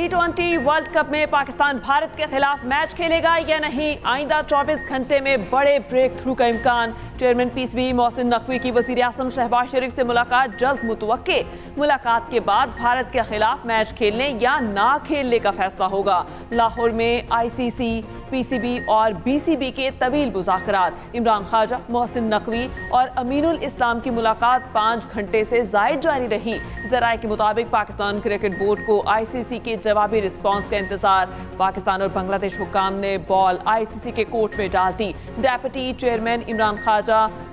T20 world cup में पाकिस्तान भारत के खिलाफ मैच खेलेगा या नहीं? आइंदा 24 घंटे में बड़े ब्रेक थ्रू का इम्कान। चेयरमैन पीसीबी मोहसिन नकवी की वज़ीर आज़म शहबाज शरीफ से मुलाकात जल्द मुतवक्के। मुलाकात के बाद भारत के खिलाफ मैच खेलने या ना खेलने का फैसला होगा। लाहौर में आईसीसी, पीसीबी और बीसीबी के तवील मुज़ाकरात। इमरान ख्वाजा, मोहसिन नकवी और अमीनुल इस्लाम की मुलाकात 5 घंटे से ज़ायद जारी रही। ज़राए के मुताबिक पाकिस्तान क्रिकेट बोर्ड को आईसीसी के जवाबी रिस्पॉन्स का इंतजार। पाकिस्तान और बांग्लादेश हुक्काम ने बॉल आईसीसी के कोर्ट में डाल दी। Deputy chairman Imran Khawaja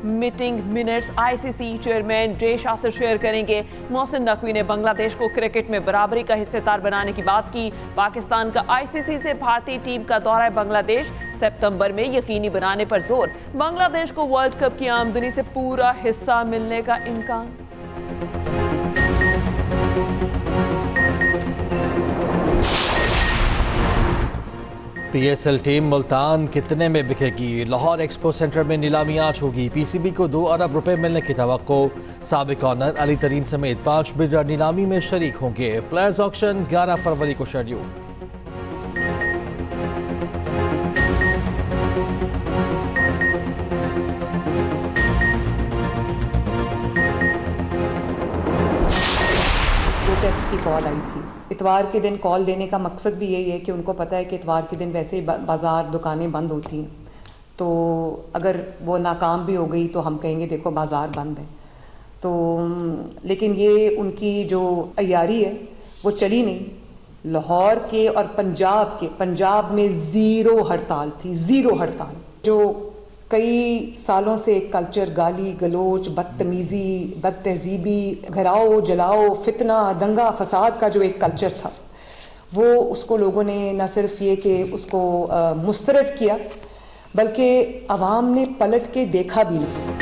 meeting minutes ICC chairman Jay Shah से शेयर करेंगे। मोहसिन नकवी ने बांग्लादेश को क्रिकेट में बराबरी का हिस्सेदार बनाने की बात की। पाकिस्तान का आईसीसी से भारतीय टीम का दौरा बांग्लादेश सितंबर में यकीनी बनाने पर जोर। बांग्लादेश को वर्ल्ड कप की आमदनी से पूरा हिस्सा मिलने का इम्कान। पीएसएल टीम मुल्तान कितने में बिकेगी? लाहौर एक्सपो सेंटर में नीलामी आज होगी। पीसीबी को 2 अरब रुपए मिलने की तवक्को। साबिक ऑनर अली तरीन समेत 5 बिल्डर नीलामी में शरीक होंगे। प्लेयर्स ऑक्शन 11 फरवरी को शेड्यूल। टेस्ट की कॉल आई थी। इतवार के दिन कॉल देने का मकसद भी यही है कि उनको पता है कि इतवार के दिन वैसे ही बाज़ार दुकानें बंद होती हैं, तो अगर वो नाकाम भी हो गई तो हम कहेंगे देखो बाज़ार बंद है। तो लेकिन ये उनकी जो अय्यारी है वो चली नहीं। लाहौर के और पंजाब में ज़ीरो हड़ताल थी, ज़ीरो हड़ताल। जो कई सालों से कल्चर, गाली गलोच, बदतमीज़ी, बदतहजीबी, घराओ जलाओ, फितना, दंगा फसाद का जो एक कल्चर था, वो उसको लोगों ने न सिर्फ ये कि उसको मुस्तरद किया, बल्कि अवाम ने पलट के देखा भी नहीं।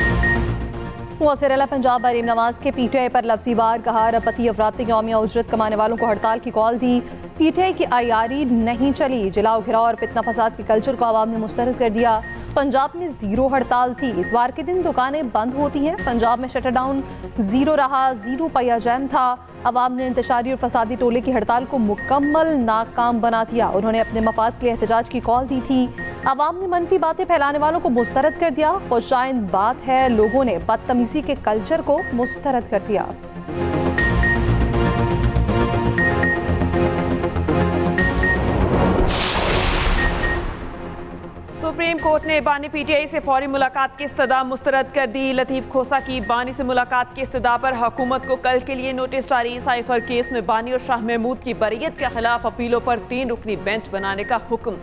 वज़ीर आला पंजाब मरीम नवाज के पीटीआई पर लफ्ज़ी वार। कहा रपती अफराद ने यौमिया उजरत कमाने वालों को हड़ताल की कॉल दी। पीटीआई की आयारी नहीं चली। जलाओ घिराव और फितना फसाद के कल्चर को आवाम ने मुस्तरद कर दिया। पंजाब में ज़ीरो हड़ताल थी। इतवार के दिन दुकानें बंद होती हैं। पंजाब में शटर डाउन ज़ीरो रहा, ज़ीरो पहिया जैम था। अवाम ने इंतशारी और फसादी टोले की हड़ताल को मुकम्मल नाकाम बना दिया। उन्होंने अपने मफाद के लिए एहतजाज की कॉल दी थी। अवाम ने मनफी बातें फैलाने वालों को मुस्तरद कर दिया। खुशाइंद बात है, लोगों ने बदतमीजी के कल्चर को मुस्तरद कर दिया। सुप्रीम कोर्ट ने बानी पीटीआई से फौरी मुलाकात की इस्तदा मुस्तरद कर दी। लतीफ खोसा की बानी से मुलाकात की इस्तदा पर हुकूमत को कल के लिए नोटिस जारी। साइफर केस में बानी और शाह महमूद की बरीयत के खिलाफ अपीलों पर 3 रुकनी बेंच बनाने का हुक्म।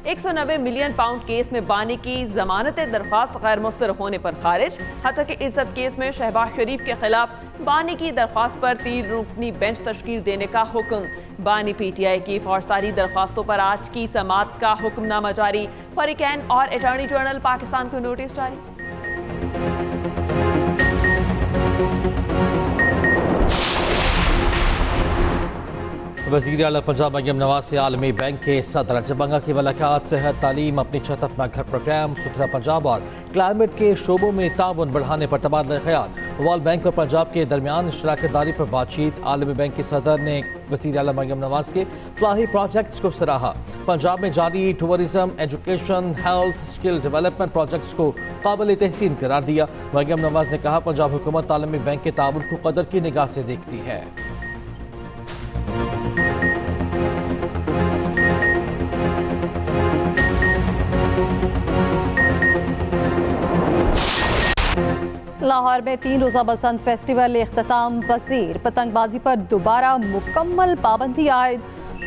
190 मिलियन पाउंड केस में बानी की जमानत दरख्वास्त गैर मुस्तर होने पर खारिज। हत्या के इज्जत केस में शहबाज शरीफ के खिलाफ बानी की दरख्वास्त पर 3 रुकनी बेंच तश्कील देने का हुक्म। बानी पीटीआई की फौजदारी दरख्वास्तों पर आज की समाअत का हुक्मनामा जारी। फरीकैन और अटॉर्नी जनरल पाकिस्तान को नोटिस जारी। वज़ीर आला पंजाब मरीम नवाज से आलमी बैंक के सदर जबंगा की मुलाकात। सेहत, तालीम, अपनी छत अपना घर प्रोग्राम, सुथरा पंजाब और क्लाइमेट के शोबों में ताउन बढ़ाने पर तबादला ख्याल। वर्ल्ड बैंक और पंजाब के दरमियान शराकतदारी पर बातचीत। आलमी बैंक के सदर ने वज़ीर आला मरीम नवाज के फलाही प्रोजेक्ट्स को सराहा। पंजाब में जारी tourism, education, health, skill development projects को काबिल तहसीन करार दिया। मरीम नवाज ने कहा पंजाब हुकूमत आलमी बैंक के ताउन को कदर की निगाह से देखती है। लाहौर में 3 रोज़ा बसंत फेस्टिवल इख्तिताम पसीर। पतंगबाजी पर दोबारा मुकम्मल पाबंदी आयद।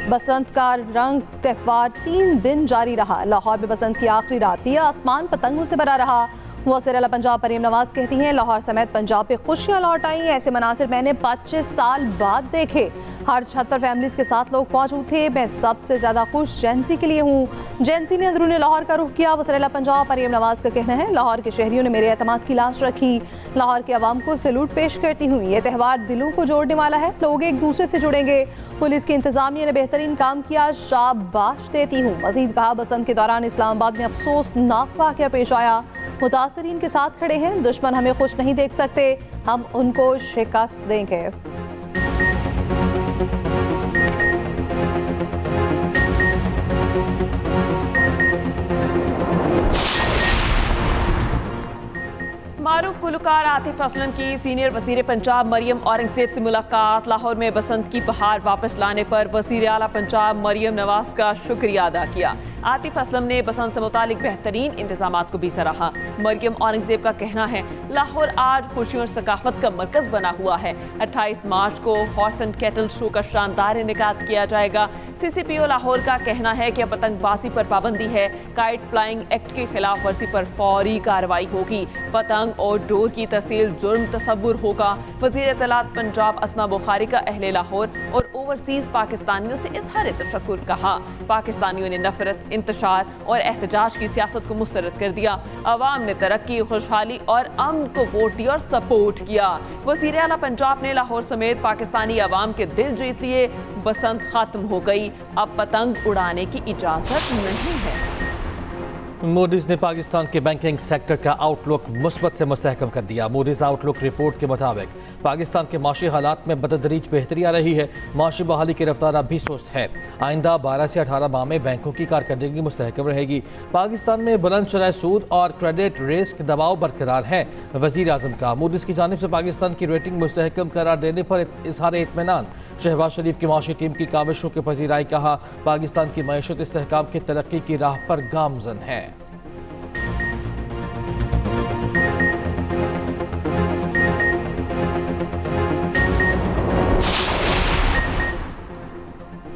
बसंत का रंग त्यौहार 3 दिन जारी रहा। लाहौर में बसंत की आखिरी रात भी आसमान पतंगों से भरा रहा। वज़ीर आला पंजाब मरीम नवाज कहती हैं लाहौर समेत पंजाब पे खुशियाँ लौट आई। ऐसे मनासिर मैंने 25 साल बाद देखे। हर छत पर फैमिलीज के साथ लोग मौजूद थे। मैं सबसे ज़्यादा खुश जेंसी के लिए हूँ। जेंसी ने अंदरूनी लाहौर का रुख किया। वज़ीर आला पंजाब मरीम नवाज का कहना है लाहौर के शहरियों ने मेरे एतमाद की लाश रखी। लाहौर के अवाम को सैल्यूट पेश करती हूँ। ये त्यौहार दिलों को जोड़ने वाला है। लोग एक दूसरे से जुड़ेंगे। पुलिस की इंतजामिया ने बेहतरीन काम किया, शाबाश देती हूँ। मजीद कहा बसंत के दौरान इस्लामाबाद में अफसोसनाक वाक़या पेश आया। मुतासरीन के साथ खड़े हैं। दुश्मन हमें खुश नहीं देख सकते, हम उनको शिकस्त देंगे। गुलकार आतिफ असलम की सीनियर वजीर पंजाब मरियम औरंगजेब से मुलाकात। लाहौर में बसंत की बहार वापस लाने पर वजीर आला पंजाब मरियम नवाज का शुक्रिया अदा किया। आतिफ असलम ने बसंत से मुतालिक बेहतरीन इंतजाम को भी सराहा। मरियम औरंगजेब का कहना है लाहौर आज खुशियों और सकाफत का मरकज बना हुआ है। 28 मार्च को हॉर्स एंड कैटल शो का शानदार इनेकाद किया जाएगा। CCPO लाहौर का कहना है कि अब पतंगबाजी पर पाबंदी है। काइट फ्लाइंग एक्ट की खिलाफ वर्जी पर फौरी कार्रवाई होगी। पतंग और डोर की तरसील जुर्म तस्वुर होगा। वजीर इत्तलात पंजाब अस्मा बुखारी का अहले लाहौर और ओवरसीज पाकिस्तानियों से इजहार तशक्कुर कहा। पाकिस्तानियों ने नफरत, इंतशार और एहतजाज की सियासत को मुस्तरद कर दिया। अवाम ने तरक्की, खुशहाली और अमन को वोट दिया और सपोर्ट किया। वजीर आला पंजाब ने लाहौर समेत पाकिस्तानी अवाम के दिल जीत लिए। बसंत खत्म हो गई, अब पतंग उड़ाने की इजाजत नहीं है। मूडीज ने पाकिस्तान के बैंकिंग सेक्टर का आउटलुक मुस्बत से मुस्तहकम कर दिया। मूडीज आउटलुक रिपोर्ट के मुताबिक पाकिस्तान के माशी हालात में बतदरीज बेहतरी आ रही है। माशी बहाली की रफ्तार अब भी सुस्त है। आइंदा 12 से 18 माह में बैंकों की कारकर्दगी मुस्तहकम रहेगी। पाकिस्तान में बुलंद शरह सूद और क्रेडिट रिस्क दबाव बरकरार है। वजीर आजम का मूडीज की जानिब से पाकिस्तान की रेटिंग मुस्तहकम करार देने पर इजहार इत्मीनान। शहबाज शरीफ की माशी टीम की काविशों के पजीराई कहा पाकिस्तान की मईशत इस्तेहकाम की तरक्की की राह पर गामजन है।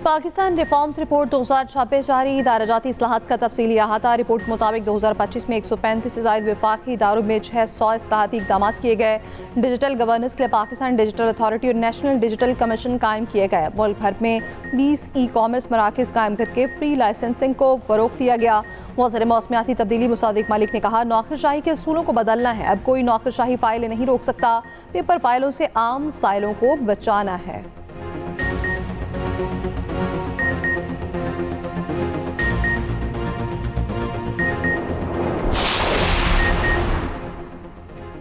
पाकिस्तान रिफॉर्म्स रिपोर्ट 2026 जारी। दाराजाती इस्लाहात का तफसीली अहाता। रिपोर्ट के मुताबिक 2025 में 135 से ज़ायद वफाकी इदारों में 600 इस्लाहाती इक़दाम किए गए। डिजिटल गवर्नेंस के लिए पाकिस्तान डिजिटल अथॉरिटी और नेशनल डिजिटल कमीशन कायम किए गए। मुल्क भर में 20 ई-कॉमर्स मराकज़ कायम करके फ्री लाइसेंसिंग को फ़रोग़ दिया गया। वज़ीर मौसमियाती तब्दीली मुसादिक मालिक ने कहा नौकरशाही के असूलों को बदलना है। अब कोई नौकरशाही फ़ाइलें नहीं रोक सकता। पेपर फाइलों से आम साइलों को बचाना है।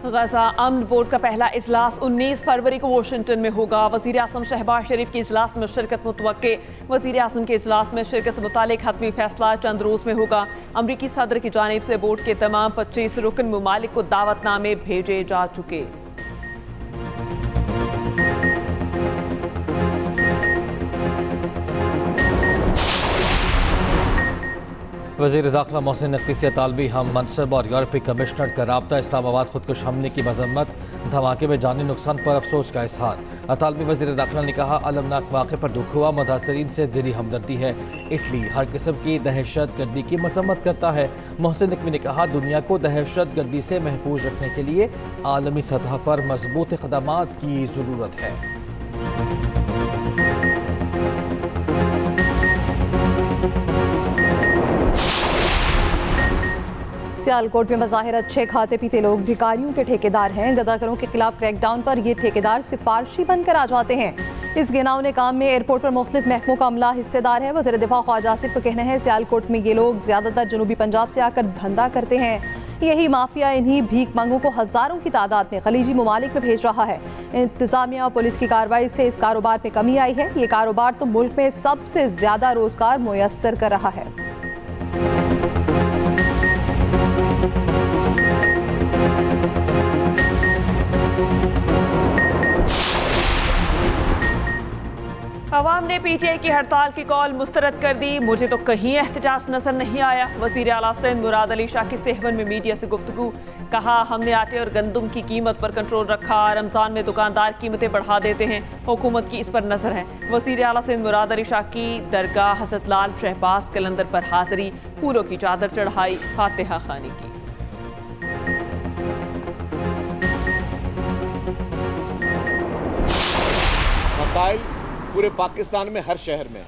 गजा अमन बोर्ड का पहला इजलास 19 फरवरी को वाशिंगटन में होगा। वजीर आज़म शहबाज शरीफ की इजलास में शिरकत मुतवक्के। वजीर आज़म के इजलास में शिरकत से मुतालिक हतमी फैसला चंद रोज़ में होगा। अमरीकी सदर की जानिब से बोर्ड के तमाम 25 रुकन मुमालिक को दावतनामे भेजे जा चुके। वज़ीर दाखिला मोहसिन नकवी से तालबी हम मनसब और यूरोपीय कमिश्नर का राब्ता। इस्लामाबाद खुदकुश हमले की मजम्मत। धमाके में जानी नुकसान पर अफसोस का इजहार। तालबी वज़ीर दाखिला ने कहा अलमनाक वाक़े पर दुख हुआ। मुतासरीन से दिली हमदर्दी है। इटली हर किस्म की दहशत गर्दी की मजम्मत करता है। मोहसिन नकवी ने कहा दुनिया को दहशत गर्दी से महफूज रखने के लिए आलमी सतह पर मजबूत इक़दामात की ज़रूरत है। सियालकोट में मज़ाहिर अच्छे खाते पीते लोग भिखारियों के ठेकेदार हैं। गदाकरों के खिलाफ क्रैकडाउन पर ये ठेकेदार सिफारशी बनकर आ जाते हैं। इस घिनौने काम में एयरपोर्ट पर मुख्तलिफ महकमों का अमला हिस्सेदार है। वज़ीर दिफा ख्वाजा आसिफ का कहना है सियालकोट में ये लोग ज़्यादातर जनूबी पंजाब से आकर धंधा करते हैं। यही माफिया इन्हीं भीख मांगों को हज़ारों की तादाद में खलीजी ममालिक में भेज रहा है। इंतजामिया और पुलिस की कार्रवाई से इस कारोबार में कमी आई है। ये कारोबार तो मुल्क में सबसे ज़्यादा रोजगार मुयस्सर कर रहा है। अवाम ने PTI की हड़ताल की कॉल मुस्तरद कर दी। मुझे तो कहीं एहतजाज नजर नहीं आया। वजीर आला सिंध मुराद अली शाह की सेहवन में मीडिया से गुफ्तगू। कहा हमने आटे और गंदम की कीमत पर कंट्रोल रखा। रमजान में दुकानदार कीमतें बढ़ा देते हैं। हुकूमत की इस पर नजर है। वजीर आला सिंध मुराद अली शाह की दरगाह हज़रत लाल शहबाज कलंदर पर हाजिरी। फूलों की चादर चढ़ाई, फातिहा खानी की। मसाइल पूरे पाकिस्तान में हर शहर में।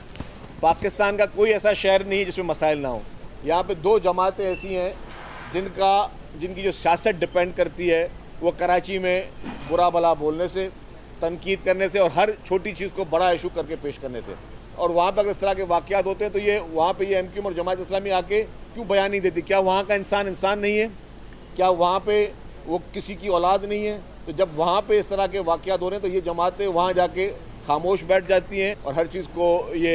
पाकिस्तान का कोई ऐसा शहर नहीं है जिसमें मसाइल ना हो। यहाँ पे दो जमातें ऐसी हैं जिनकी जो सियासत डिपेंड करती है वो कराची में बुरा भला बोलने से, तनकीद करने से और हर छोटी चीज़ को बड़ा इशू करके पेश करने से। और वहाँ पर अगर इस तरह के वाक़यात होते हैं तो ये वहाँ पे ये MQM और जमात इस्लामी आके क्यों बयान नहीं देती? क्या वहाँ का इंसान नहीं है? क्या वहाँ पे वो किसी की औलाद नहीं है? तो जब वहाँ पे इस तरह के वाक़यात हो रहे हैं तो ये जमातें वहाँ जाके खामोश बैठ जाती हैं और हर चीज़ को ये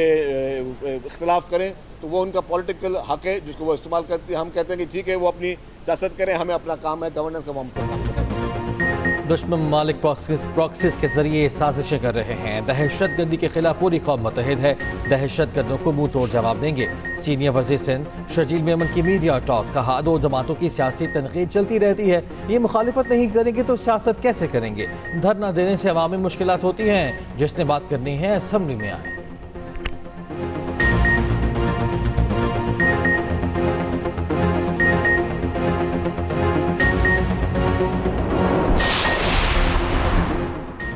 इख्तिलाफ़ करें तो वो उनका पॉलिटिकल हक है जिसको वो इस्तेमाल करती है। हम कहते हैं कि ठीक है वो अपनी सियासत करें, हमें अपना काम है गवर्नेंस का, हम काम करें। दुश्मन ममालिक प्रॉक्सिस के जरिए साजिशें कर रहे हैं। दहशतगर्दी के खिलाफ पूरी कौम मुतहिद है। दहशतगर्दों को मुंह तोड़ जवाब देंगे। सीनियर वज़ीर सिंध शर्जील मेमन की मीडिया टॉक। कहा, दो जमातों की सियासी तनकीद चलती रहती है, ये मुखालिफत नहीं करेंगे तो सियासत कैसे करेंगे। धरना देने से अवामी मुश्किलात होती हैं। जिसने बात करनी है असम्बली में आए।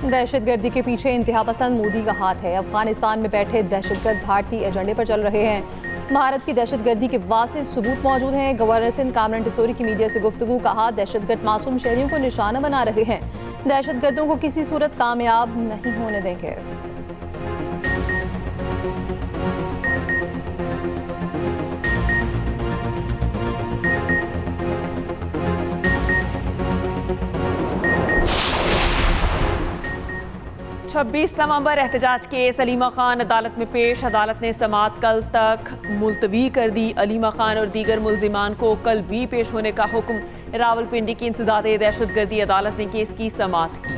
दहशतगर्दी के पीछे इंतहा पसंद मोदी का हाथ है। अफगानिस्तान में बैठे दहशतगर्द भारतीय एजेंडे पर चल रहे हैं। भारत की दहशतगर्दी के वाज़ेह सबूत मौजूद हैं। गवर्नर सिंध कामरान टिसोरी की मीडिया से गुफ्तगू। कहा, दहशतगर्द मासूम शहरियों को निशाना बना रहे हैं। दहशतगर्दों को किसी सूरत कामयाब नहीं होने देंगे। छब्बीस नवंबर एहतजाज केस अलीमा खान अदालत में पेश। अदालत ने समाअत कल तक मुलतवी कर दी। अलीमा खान और दीगर मुल्जिमान को कल भी पेश होने का हुक्म। रावलपिंडी की इंसदादे दहशतगर्दी अदालत ने केस की समाअत की।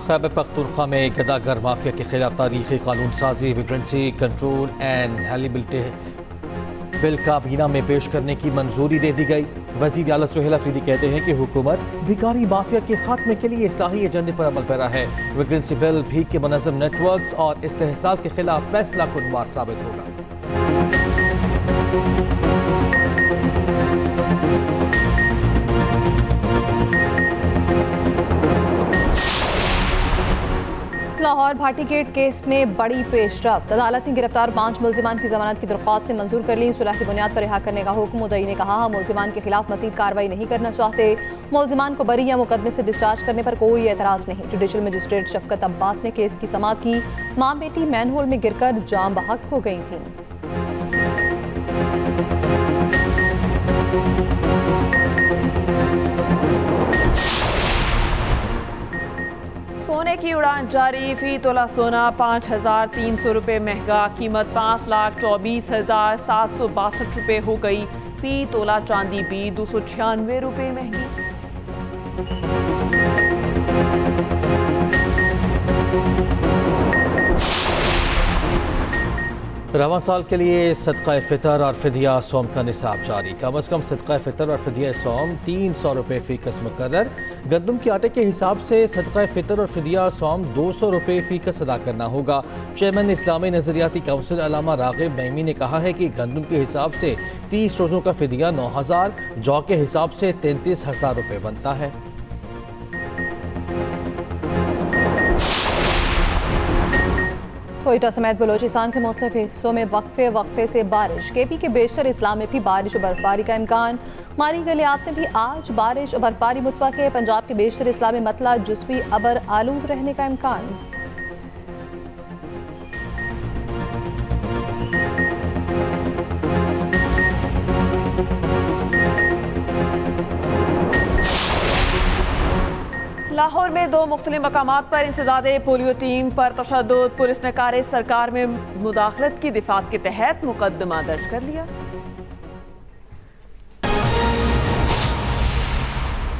खैबर पख्तूनख्वा में गदागर माफिया के खिलाफ तारीखी कानून साजी विजिलेंसी कंट्रोल एंड हेलिबिलिटी बिल काबीना में पेश करने की मंजूरी दे दी गई। वज़ीर आला सुहेल अफरीदी कहते हैं कि हुकूमत भिखारी माफिया के खात्मे के लिए इस्लाही एजेंडे पर अमल पैरा है। विजिलेंसी बिल भीख के मुनज़्ज़म नेटवर्क्स और इस्तेहसाल के खिलाफ फैसला कुनवार साबित होगा। लाहौर भाटी गेट केस में बड़ी पेशरफ्त। अदालत ने गिरफ्तार 5 मुल्जिमान की जमानत की दरख्वास्त मंजूर कर ली। सुलह की बुनियाद पर रिहा करने का हुक्म। मुद्दई ने कहा, हम मुल्जिमान के खिलाफ मज़ीद कार्रवाई नहीं करना चाहते। मुल्जिमान को बरी या मुकदमे से डिस्चार्ज करने पर कोई एतराज़ नहीं। जुडिशल मजिस्ट्रेट शफकत अब्बास ने केस की समाअत की। मां बेटी मैनहोल में गिरकर जान बहक हो गई थीं। सोने की उड़ान जारी। फी तोला सोना 5,300 रुपये महंगा। कीमत 5,24,762 रुपये हो गई। फी तोला चांदी भी 296 रुपये महंगी। रवां साल के लिए सदका फ़ितर और फिदिया सोम का निसाब जारी। कम अज़ कम सदका फ़ितर और फिदिया सोम 300 रुपये फ़ी कस मुकर्रर। गंदम के आटे के हिसाब से सदका फ़ितर और फिदिया सोम 200 रुपये फ़ी कस अदा करना होगा। चेयरमैन इस्लामी नज़रियाती काउंसिल अल्लामा राग़िब नईमी ने कहा है कि गंदम के हिसाब से 30 रोज़ों का फिदिया 9,000, जौ के हिसाब से 33,000 रुपये बनता है। कोयटा समेत बलोचिस्तान के मुख्तलिफ हिस्सों में वक्फे से बारिश। केपी के बेशतर इस्लाम में भी बारिश और बर्फबारी का इम्कान। मारी गलियात में भी आज बारिश और बर्फबारी मुतवक्किल है। पंजाब के बेशतर इस्लाम में मतला जुज़वी अबर आलूद रहने का इम्कान। लाहौर में 2 मुख्तलिफ मकामात पर इंसदादे पोलियो टीम पर तशद्दुद। पुलिस ने कार सरकार में मुदाखलत की दिफात के तहत मुकदमा दर्ज कर लिया।